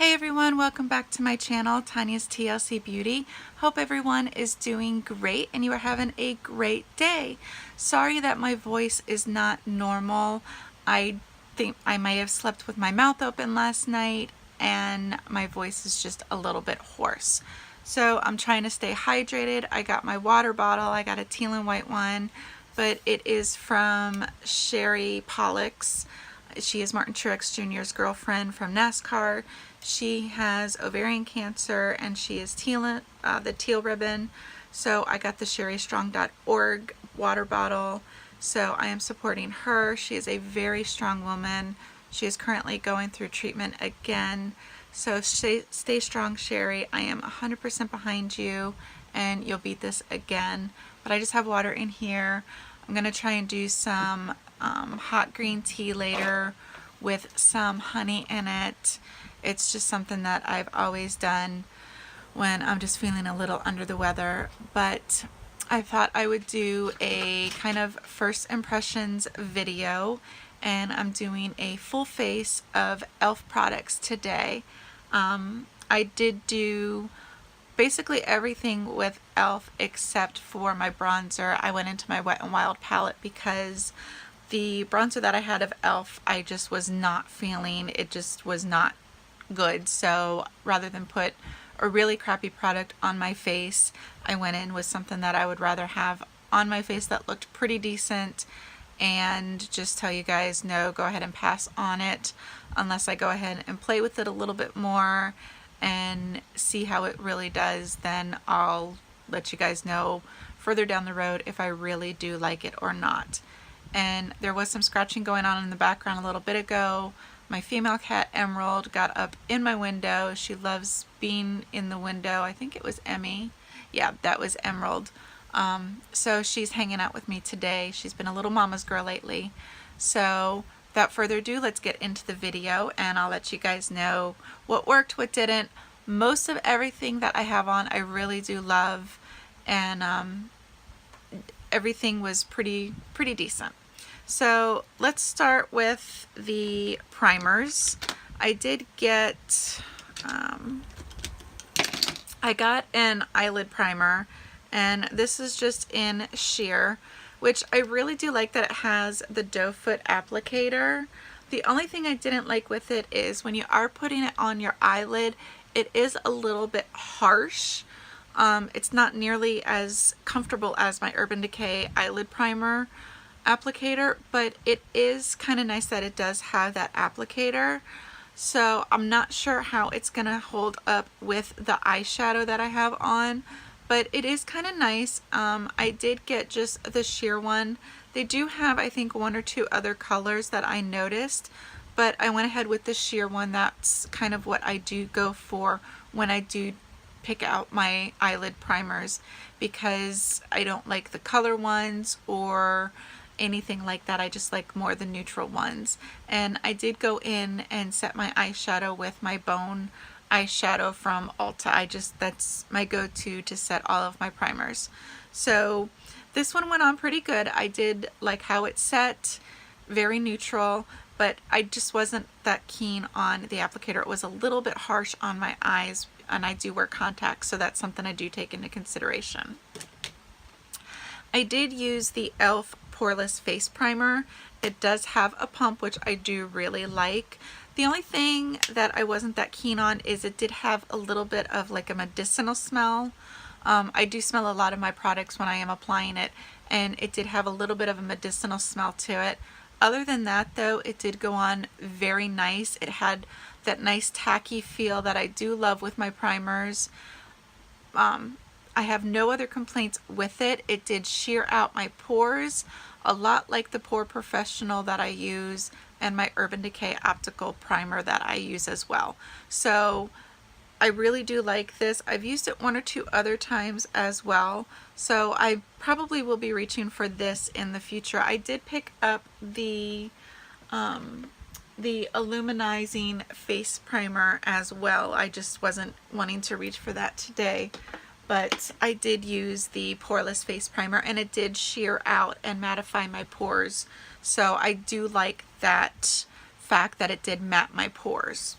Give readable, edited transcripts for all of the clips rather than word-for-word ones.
Hey everyone, welcome back to my channel, Tanya's TLC Beauty. Hope everyone is doing great and you are having a great day. Sorry that my voice is not normal. I think I may have slept with my mouth open last night and my voice is just a little bit hoarse. So I'm trying to stay hydrated. I got my water bottle. I got a teal and white one, but it is from Sherry Pollux. She is Martin Truex Jr.'s girlfriend from NASCAR. She has ovarian cancer and she is the teal ribbon. So I got the sherrystrong.org water bottle. So I am supporting her. She is a very strong woman. She is currently going through treatment again. So stay strong, Sherry. I am 100% behind you and you'll beat this again. But I just have water in here. I'm going to try and do some hot green tea later with some honey in it. It's just something that I've always done when I'm just feeling a little under the weather, but I thought I would do a kind of first impressions video, and I'm doing a full face of e.l.f. products today. I did do basically everything with e.l.f. except for my bronzer. I went into my Wet n Wild palette because the bronzer that I had of e.l.f. I just was not feeling. It just was not good. So rather than put a really crappy product on my face, I went in with something that I would rather have on my face that looked pretty decent, and just tell you guys, no, go ahead and pass on it unless I go ahead and play with it a little bit more and see how it really does. Then I'll let you guys know further down the road if I really do like it or not. And there was some scratching going on in the background a little bit ago. My female cat Emerald got up in my window. She loves being in the window. I think it was Emmy. Yeah, that was Emerald. So she's hanging out with me today. She's been a little mama's girl lately. So without further ado, let's get into the video and I'll let you guys know what worked, what didn't. Most of everything that I have on I really do love, and everything was pretty decent. So let's start with the primers. I did get, I got an eyelid primer, and this is just in sheer, which I really do like that it has the doe foot applicator. The only thing I didn't like with it is when you are putting it on your eyelid, it is a little bit harsh. It's not nearly as comfortable as my Urban Decay eyelid primer applicator, but it is kind of nice that it does have that applicator. So I'm not sure how it's gonna hold up with the eyeshadow that I have on, but it is kind of nice. I did get just the sheer one. They do have, I think, one or two other colors that I noticed, but I went ahead with the sheer one. That's kind of what I do go for when I do pick out my eyelid primers, because I don't like the color ones or anything like that. I just like more the neutral ones. And I did go in and set my eyeshadow with my Bone eyeshadow from Ulta. That's my go-to to set all of my primers. So this one went on pretty good. I did like how it set, very neutral, but I just wasn't that keen on the applicator. It was a little bit harsh on my eyes, and I do wear contacts, so that's something I do take into consideration. I did use the e.l.f. Poreless face primer. It does have a pump, which I do really like. The only thing that I wasn't that keen on is it did have a little bit of like a medicinal smell. I do smell a lot of my products when I am applying it, and it did have a little bit of a medicinal smell to it. Other than that though, it did go on very nice. It had that nice tacky feel that I do love with my primers. I have no other complaints with it. It did sheer out my pores, a lot like the Pore Professional that I use and my Urban Decay optical primer that I use as well. So I really do like this. I've used it one or two other times as well, so I probably will be reaching for this in the future. I did pick up the Illuminizing face primer as well. I just wasn't wanting to reach for that today. But I did use the Poreless face primer, and it did sheer out and mattify my pores. So I do like that fact that it did matte my pores.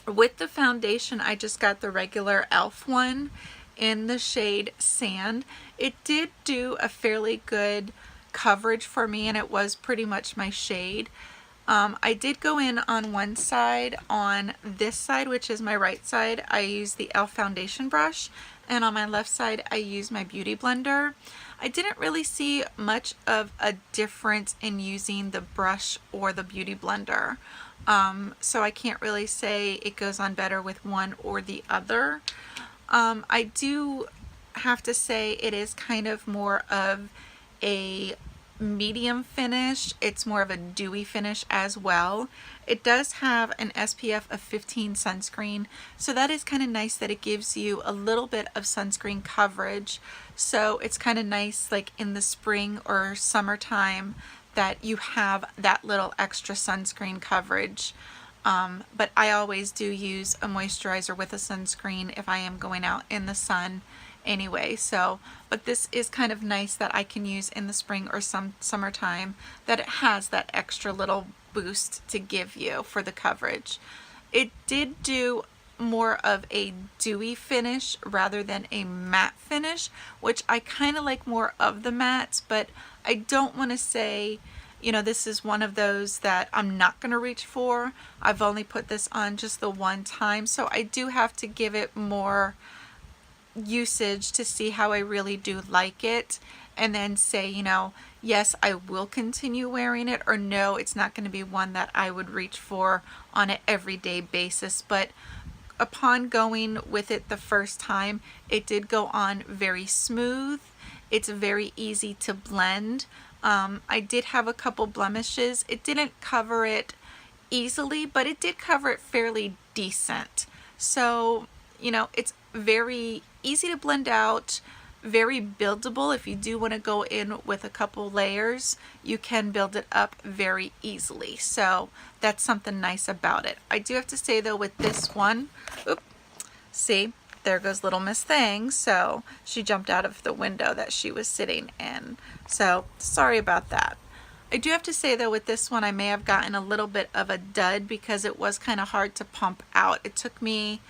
With the foundation, I just got the regular e.l.f. one in the shade Sand. It did do a fairly good coverage for me, and it was pretty much my shade. I did go in on one side. On this side, which is my right side, I use the e.l.f. foundation brush, and on my left side I use my beauty blender. I didn't really see much of a difference in using the brush or the beauty blender, so I can't really say it goes on better with one or the other. I do have to say it is kind of more of a medium finish. It's more of a dewy finish as well. It does have an SPF of 15 sunscreen, so that is kind of nice that it gives you a little bit of sunscreen coverage. So it's kind of nice, like in the spring or summertime, that you have that little extra sunscreen coverage. But I always do use a moisturizer with a sunscreen if I am going out in the sun anyway. So, but this is kind of nice that I can use in the spring or summertime, that it has that extra little boost to give you for the coverage. It did do more of a dewy finish rather than a matte finish, which I kind of like more of the mattes, but I don't want to say, you know, this is one of those that I'm not going to reach for. I've only put this on just the one time, so I do have to give it more usage to see how I really do like it, and then say, you know, yes, I will continue wearing it, or no, it's not going to be one that I would reach for on an everyday basis. But upon going with it the first time, it did go on very smooth. It's very easy to blend. I did have a couple blemishes. It didn't cover it easily, but it did cover it fairly decent. So, you know, it's very easy to blend out, very buildable. If you do want to go in with a couple layers, you can build it up very easily. So that's something nice about it. I do have to say though, with this one, see, there goes little Miss Thing. So she jumped out of the window that she was sitting in. So sorry about that. I do have to say though, with this one, I may have gotten a little bit of a dud because it was kind of hard to pump out. It took me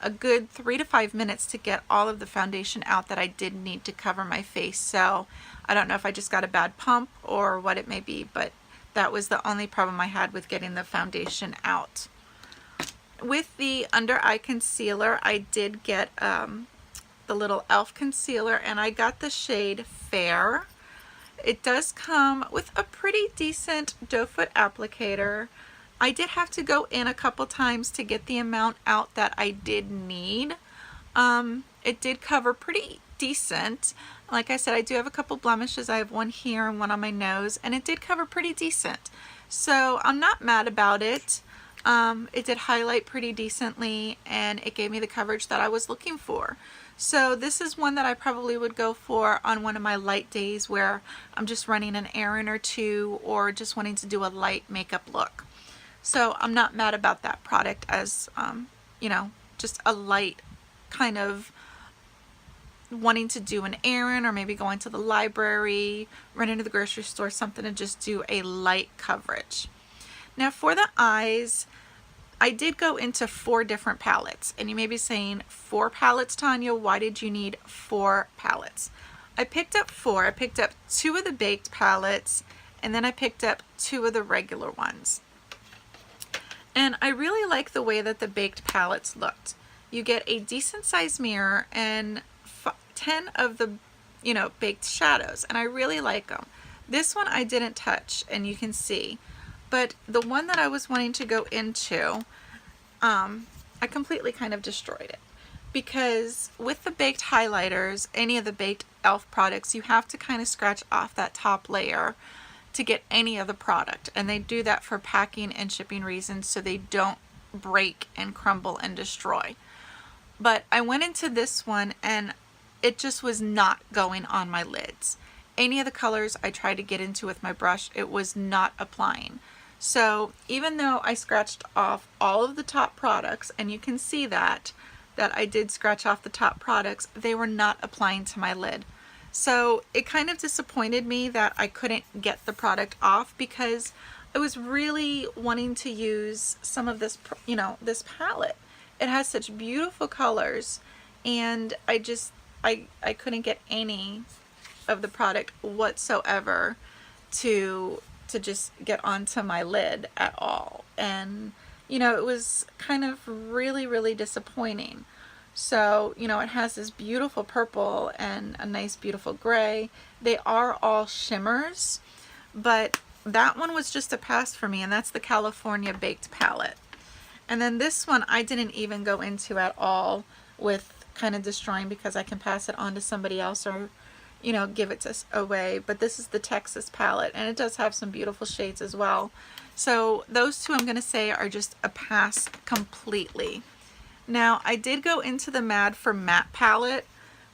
a good 3 to 5 minutes to get all of the foundation out that I did need to cover my face. So I don't know if I just got a bad pump or what it may be, but that was the only problem I had with getting the foundation out. With the under eye concealer, I did get the little e.l.f. concealer, and I got the shade Fair. It does come with a pretty decent doe foot applicator. I did have to go in a couple times to get the amount out that I did need. It did cover pretty decent. Like I said, I do have a couple blemishes. I have one here and one on my nose, and it did cover pretty decent. So I'm not mad about it. It did highlight pretty decently, and it gave me the coverage that I was looking for. So this is one that I probably would go for on one of my light days where I'm just running an errand or two, or just wanting to do a light makeup look. So I'm not mad about that product as, you know, just a light kind of wanting to do an errand, or maybe going to the library, run into the grocery store, something to just do a light coverage. Now for the eyes, I did go into 4 different palettes, and you may be saying, 4 palettes, Tanya? Why did you need 4 palettes? I picked up 4. I picked up 2 of the baked palettes, and then I picked up 2 of the regular ones. And I really like the way that the baked palettes looked. You get a decent sized mirror and 10 of the, you know, baked shadows, and I really like them. This one I didn't touch, and you can see. But the one that I was wanting to go into, I completely kind of destroyed it. Because with the baked highlighters, any of the baked e.l.f. products, you have to kind of scratch off that top layer to get any of the product. And they do that for packing and shipping reasons, so they don't break and crumble and destroy. But I went into this one, and it just was not going on my lids. Any of the colors I tried to get into with my brush, it was not applying. So even though I scratched off all of the top products, and you can see that I did scratch off the top products, they were not applying to my lid. So it kind of disappointed me that I couldn't get the product off, because I was really wanting to use some of this, you know, this palette. It has such beautiful colors, and I couldn't get any of the product whatsoever to just get onto my lid at all. And you know, it was kind of really disappointing. So, you know, it has this beautiful purple and a nice beautiful gray. They are all shimmers, but that one was just a pass for me, and that's the California Baked palette. And then this one I didn't even go into at all with kind of destroying, because I can pass it on to somebody else or, you know, give it away. But this is the Texas palette, and it does have some beautiful shades as well. So those two I'm going to say are just a pass completely. Now I did go into the Mad for Matte palette,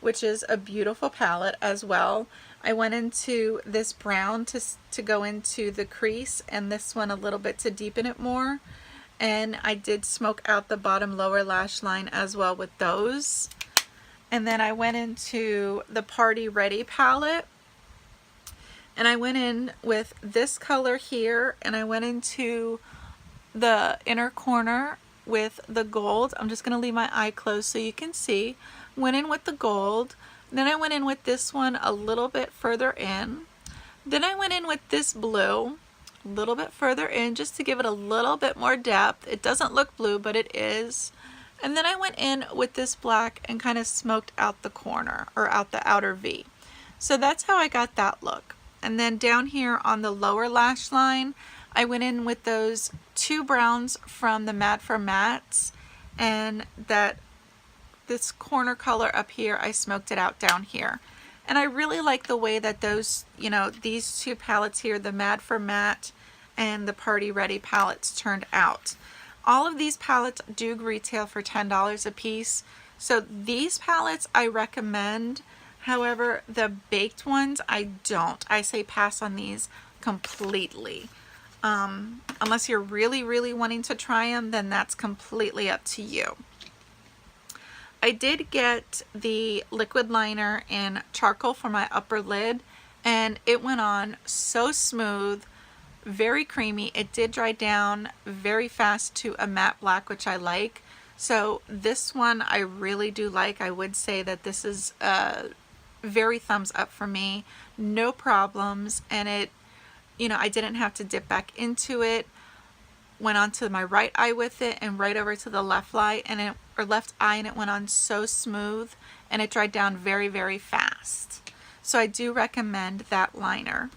which is a beautiful palette as well. I went into this brown to go into the crease, and this one a little bit to deepen it more. And I did smoke out the bottom lower lash line as well with those. And then I went into the Party Ready palette, and I went in with this color here, and I went into the inner corner with the gold. I'm just going to leave my eye closed so you can see. Went in with the gold. Then I went in with this one a little bit further in. Then I went in with this blue a little bit further in, just to give it a little bit more depth. It doesn't look blue, but it is. And then I went in with this black and kind of smoked out the corner, or out the outer V. So that's how I got that look. And then down here on the lower lash line, I went in with those two browns from the Mad for Mattes, and this corner color up here, I smoked it out down here. And I really like the way that those, you know, these two palettes here, the Mad for Matte and the Party Ready palettes, turned out. All of these palettes do retail for $10 a piece. So these palettes I recommend. However, the baked ones I don't. I say pass on these completely. Unless you're really wanting to try them, then that's completely up to you. I did get the liquid liner in charcoal for my upper lid, and it went on so smooth, very creamy. It did dry down very fast to a matte black, which I like. So this one I really do like. I would say that this is very thumbs up for me. No problems, and it, you know, I didn't have to dip back into it. Went on to my right eye with it, and right over to the left eye, and it went on so smooth, and it dried down very fast. So I do recommend that liner.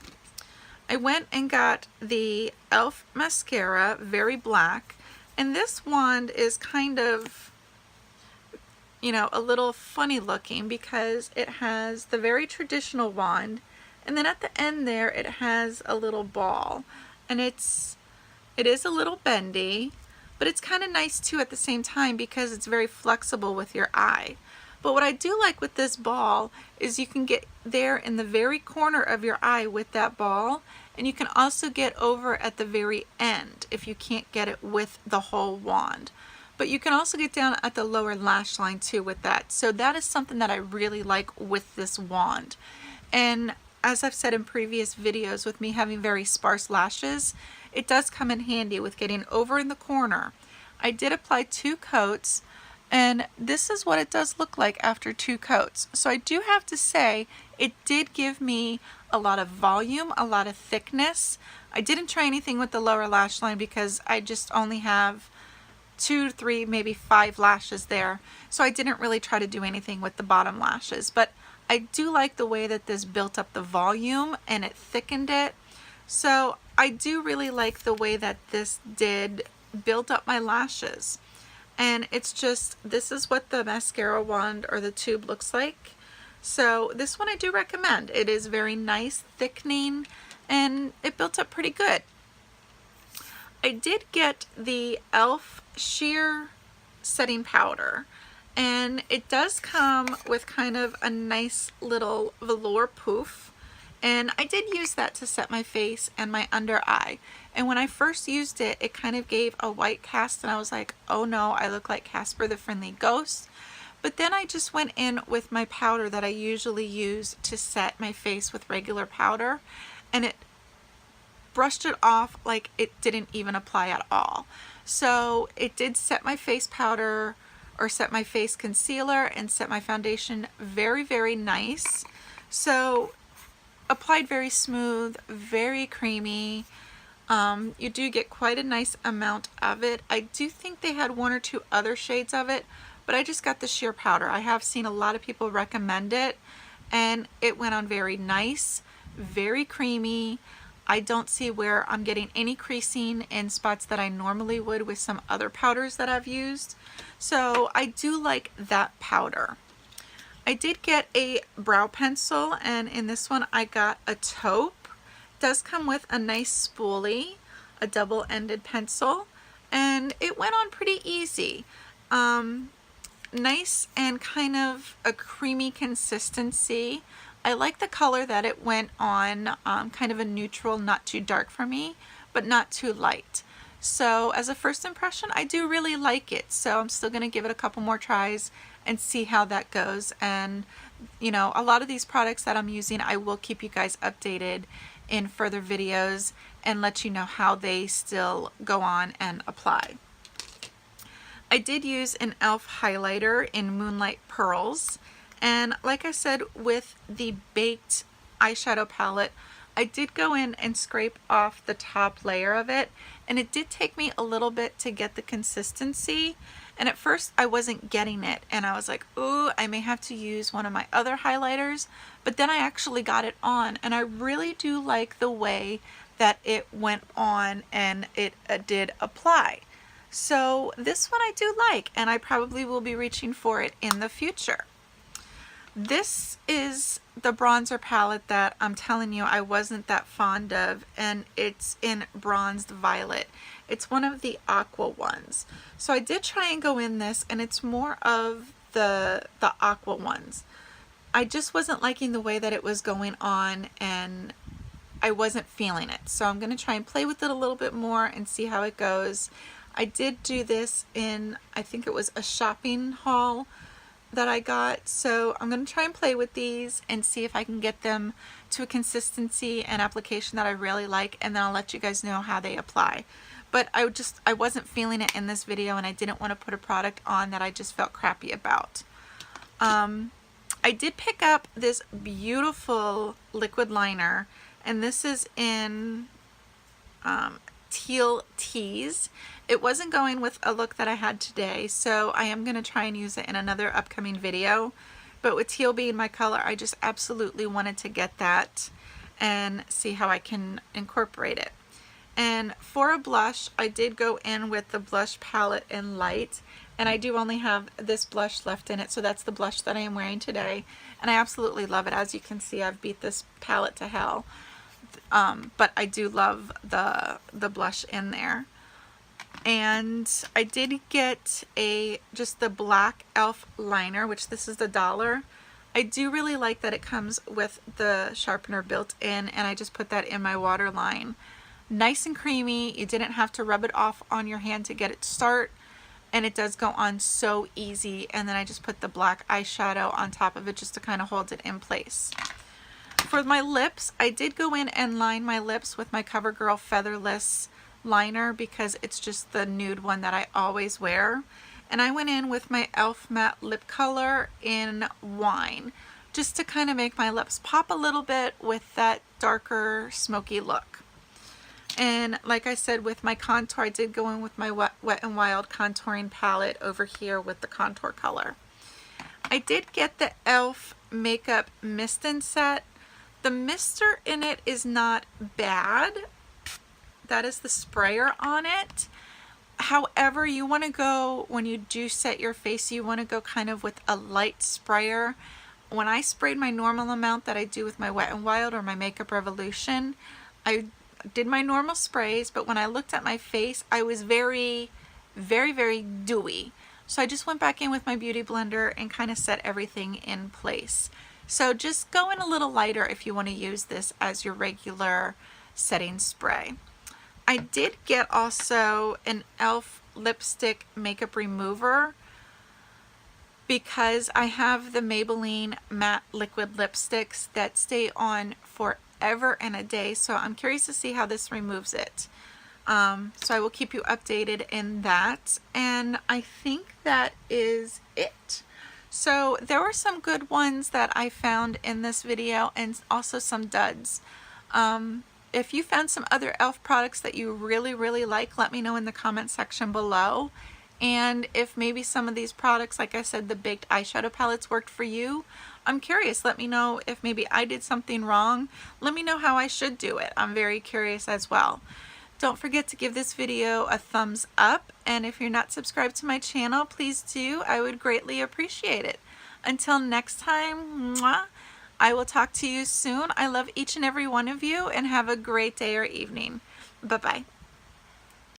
I went and got the e.l.f. mascara, very black, and this wand is kind of, you know, a little funny looking, because it has the very traditional wand, and then at the end there it has a little ball, and it is a little bendy, but it's kind of nice too at the same time, because it's very flexible with your eye. But what I do like with this ball is you can get there in the very corner of your eye with that ball, and you can also get over at the very end if you can't get it with the whole wand. But you can also get down at the lower lash line too with that. So that is something that I really like with this wand. And as I've said in previous videos, with me having very sparse lashes, it does come in handy with getting over in the corner. I did apply 2 coats, and this is what it does look like after 2 coats. So I do have to say, it did give me a lot of volume, a lot of thickness. I didn't try anything with the lower lash line because I just only have 2, 3, maybe 5 lashes there. So I didn't really try to do anything with the bottom lashes. But I do like the way that this built up the volume and it thickened it. So I do really like the way that this did build up my lashes. And it's just, this is what the mascara wand or the tube looks like. So this one I do recommend. It is very nice, thickening, and it built up pretty good. I did get the e.l.f. sheer setting powder, and it does come with kind of a nice little velour poof, and I did use that to set my face and my under eye. And when I first used it, it kind of gave a white cast, and I was like, oh no, I look like Casper the Friendly Ghost. But then I just went in with my powder that I usually use to set my face with regular powder, and it brushed it off like it didn't even apply at all. So it did set my face powder, or set my face concealer, and set my foundation very, very nice. So applied very smooth, very creamy. You do get quite a nice amount of it. I do think they had one or two other shades of it, but I just got the sheer powder. I have seen a lot of people recommend it, and it went on very nice, very creamy. I don't see where I'm getting any creasing in spots that I normally would with some other powders that I've used. So I do like that powder. I did get a brow pencil, and in this one I got a taupe. It does come with a nice spoolie, a double-ended pencil, and it went on pretty easy. Nice and kind of a creamy consistency. I like the color that it went on, kind of a neutral, not too dark for me, but not too light. So as a first impression, I do really like it. So I'm still going to give it a couple more tries and see how that goes. And you know, a lot of these products that I'm using, I will keep you guys updated in further videos and let you know how they still go on and apply. I did use an e.l.f. highlighter in Moonlight Pearls, and like I said, with the baked eyeshadow palette, I did go in and scrape off the top layer of it, and it did take me a little bit to get the consistency. And at first I wasn't getting it, and I was like, ooh, I may have to use one of my other highlighters. But then I actually got it on, and I really do like the way that it went on and it did apply. So this one I do like, and I probably will be reaching for it in the future. This is the bronzer palette that I'm telling you I wasn't that fond of, and it's in Bronzed Violet. It's one of the aqua ones. So I did try and go in this, and it's more of the aqua ones. I just wasn't liking the way that it was going on, and I wasn't feeling it. So I'm going to try and play with it a little bit more and see how it goes. I did do this in, I think it was a shopping haul that I got. So I'm going to try and play with these and see if I can get them to a consistency and application that I really like, and then I'll let you guys know how they apply. But I wasn't feeling it in this video, and I didn't want to put a product on that I just felt crappy about. I did pick up this beautiful liquid liner, and this is in Teal Tease. It wasn't going with a look that I had today, so I am going to try and use it in another upcoming video. But with teal being my color, I just absolutely wanted to get that and see how I can incorporate it. And for a blush, I did go in with the blush palette in Light, and I do only have this blush left in it, so that's the blush that I am wearing today, and I absolutely love it. As you can see, I've beat this palette to hell, but I do love the blush in there. And I did get just the black e.l.f. liner, which this is $1. I do really like that it comes with the sharpener built in, and I just put that in my waterline. Nice and creamy. You didn't have to rub it off on your hand to get it to start, and it does go on so easy. And then I just put the black eyeshadow on top of it just to kind of hold it in place. For my lips, I did go in and line my lips with my CoverGirl Featherless liner because it's just the nude one that I always wear. And I went in with my e.l.f. matte lip color in Wine just to kind of make my lips pop a little bit with that darker smoky look. And like I said, with my contour, I did go in with my Wet n Wild contouring palette over here with the contour color. I did get the e.l.f. Makeup Mist and Set. The mister in it is not bad. That is the sprayer on it. However, you want to go, when you do set your face, you want to go kind of with a light sprayer. When I sprayed my normal amount that I do with my Wet n Wild or my Makeup Revolution, I did my normal sprays, but when I looked at my face, I was very, very, very dewy. So I just went back in with my Beauty Blender and kind of set everything in place. So just go in a little lighter if you want to use this as your regular setting spray. I did get also an e.l.f. lipstick makeup remover because I have the Maybelline matte liquid lipsticks that stay on forever and a day, so I'm curious to see how this removes it. So I will keep you updated in that. And I think that is it. So there were some good ones that I found in this video and also some duds. If you found some other e.l.f. products that you really like, let me know in the comment section below. And if maybe some of these products, like I said, the baked eyeshadow palettes worked for you, I'm curious. Let me know if maybe I did something wrong. Let me know how I should do it. I'm very curious as well. Don't forget to give this video a thumbs up, and if you're not subscribed to my channel, please do. I would greatly appreciate it. Until next time, mwah, I will talk to you soon. I love each and every one of you, and have a great day or evening. Bye-bye.